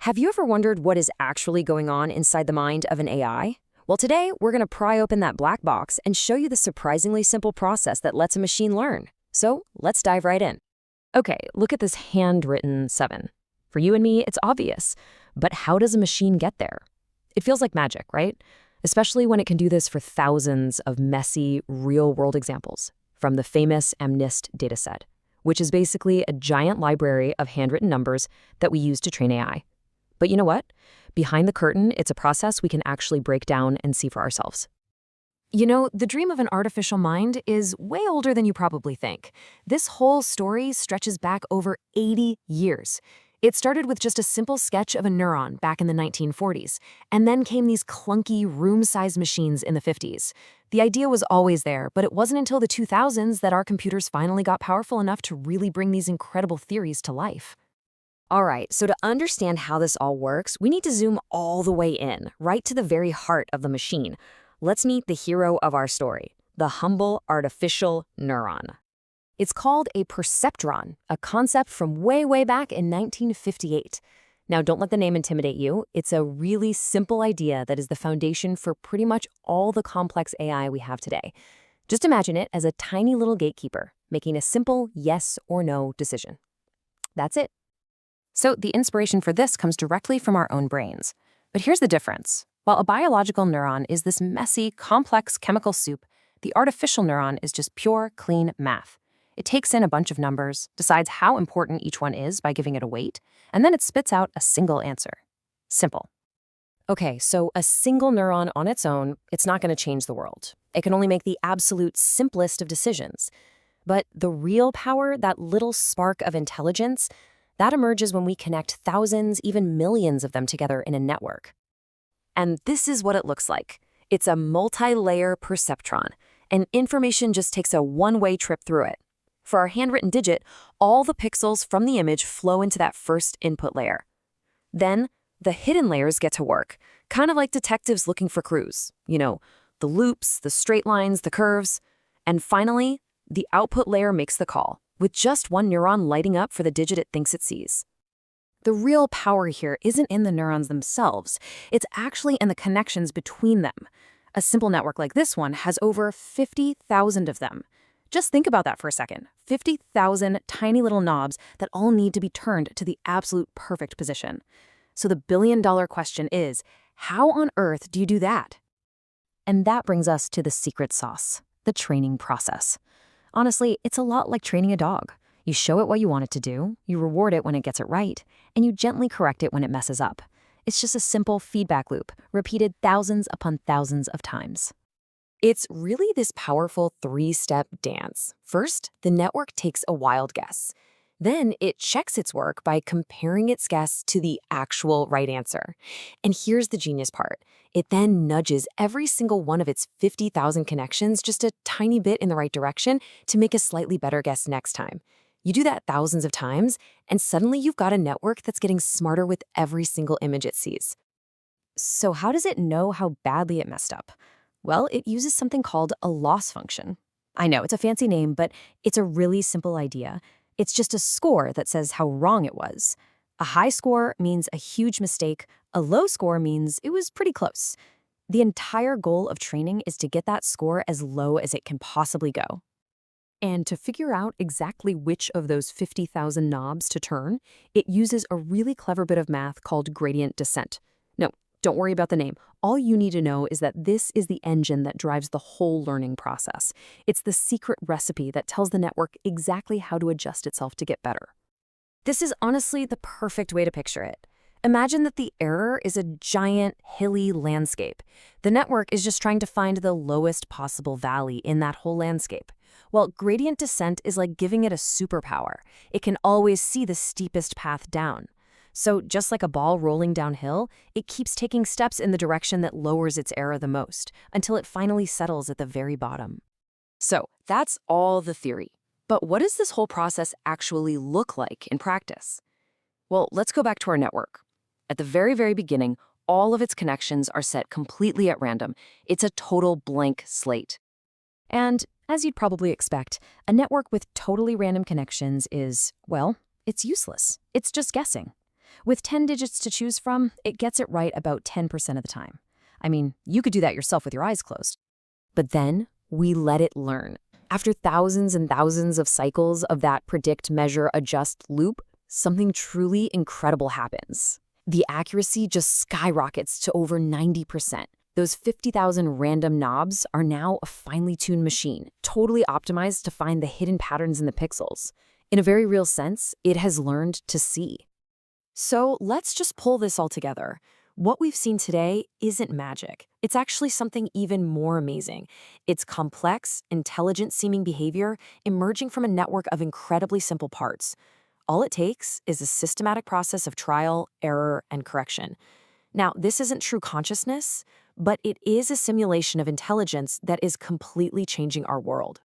Have you ever wondered what is actually going on inside the mind of an AI? Well, today we're going to pry open that black box and show you the surprisingly simple process that lets a machine learn. So let's dive right in. Okay, look at this handwritten 7. For you and me, it's obvious. But how does a machine get there? It feels like magic, right? Especially when it can do this for thousands of messy, real-world examples from the famous MNIST dataset, which is basically a giant library of handwritten numbers that we use to train AI. But you know what? Behind the curtain, it's a process we can actually break down and see for ourselves. You know, the dream of an artificial mind is way older than you probably think. This whole story stretches back over 80 years. It started with just a simple sketch of a neuron back in the 1940s, and then came these clunky, room-sized machines in the 50s. The idea was always there, but it wasn't until the 2000s that our computers finally got powerful enough to really bring these incredible theories to life. All right, so to understand how this all works, we need to zoom all the way in, right to the very heart of the machine. Let's meet the hero of our story, the humble artificial neuron. It's called a perceptron, a concept from way back in 1958. Now, don't let the name intimidate you. It's a really simple idea that is the foundation for pretty much all the complex AI we have today. Just imagine it as a tiny little gatekeeper, making a simple yes or no decision. That's it. So the inspiration for this comes directly from our own brains. But here's the difference. While a biological neuron is this messy, complex chemical soup, the artificial neuron is just pure, clean math. It takes in a bunch of numbers, decides how important each one is by giving it a weight, and then it spits out a single answer. Simple. Okay, so a single neuron on its own, it's not going to change the world. It can only make the absolute simplest of decisions. But the real power, that little spark of intelligence, that emerges when we connect thousands, even millions of them together in a network. And this is what it looks like. It's a multi-layer perceptron, and information just takes a one-way trip through it. For our handwritten digit, all the pixels from the image flow into that first input layer. Then, the hidden layers get to work, kind of like detectives looking for clues. You know, the loops, the straight lines, the curves. And finally, the output layer makes the call, with just one neuron lighting up for the digit it thinks it sees. The real power here isn't in the neurons themselves. It's actually in the connections between them. A simple network like this one has over 50,000 of them. Just think about that for a second. 50,000 tiny little knobs that all need to be turned to the absolute perfect position. So the billion-dollar question is, how on earth do you do that? And that brings us to the secret sauce, the training process. Honestly, it's a lot like training a dog. You show it what you want it to do, you reward it when it gets it right, and you gently correct it when it messes up. It's just a simple feedback loop, repeated thousands upon thousands of times. It's really this powerful three-step dance. First, the network takes a wild guess. Then it checks its work by comparing its guess to the actual right answer. And here's the genius part. It then nudges every single one of its 50,000 connections just a tiny bit in the right direction to make a slightly better guess next time. You do that thousands of times, and suddenly you've got a network that's getting smarter with every single image it sees. So how does it know how badly it messed up? Well, it uses something called a loss function. I know, it's a fancy name, but it's a really simple idea. It's just a score that says how wrong it was. A high score means a huge mistake. A low score means it was pretty close. The entire goal of training is to get that score as low as it can possibly go. And to figure out exactly which of those 50,000 knobs to turn, it uses a really clever bit of math called gradient descent. No, don't worry about the name. All you need to know is that this is the engine that drives the whole learning process. It's the secret recipe that tells the network exactly how to adjust itself to get better. This is honestly the perfect way to picture it. Imagine that the error is a giant, hilly landscape. The network is just trying to find the lowest possible valley in that whole landscape. Well, gradient descent is like giving it a superpower. It can always see the steepest path down. So just like a ball rolling downhill, it keeps taking steps in the direction that lowers its error the most, until it finally settles at the very bottom. So that's all the theory. But what does this whole process actually look like in practice? Well, let's go back to our network. At the very beginning, all of its connections are set completely at random. It's a total blank slate. And as you'd probably expect, a network with totally random connections is, well, it's useless. It's just guessing. With 10 digits to choose from, it gets it right about 10% of the time. I mean, you could do that yourself with your eyes closed. But then we let it learn. After thousands and thousands of cycles of that predict, measure, adjust loop, something truly incredible happens. The accuracy just skyrockets to over 90%. Those 50,000 random knobs are now a finely tuned machine, totally optimized to find the hidden patterns in the pixels. In a very real sense, it has learned to see. So let's just pull this all together. What we've seen today isn't magic. It's actually something even more amazing. It's complex, intelligent-seeming behavior emerging from a network of incredibly simple parts. All it takes is a systematic process of trial, error, and correction. Now, this isn't true consciousness, but it is a simulation of intelligence that is completely changing our world.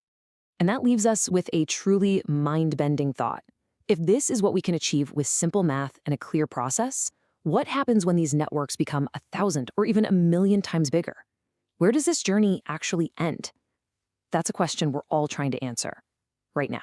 And that leaves us with a truly mind-bending thought. If this is what we can achieve with simple math and a clear process, what happens when these networks become 1,000 or even 1,000,000 times bigger? Where does this journey actually end? That's a question we're all trying to answer right now.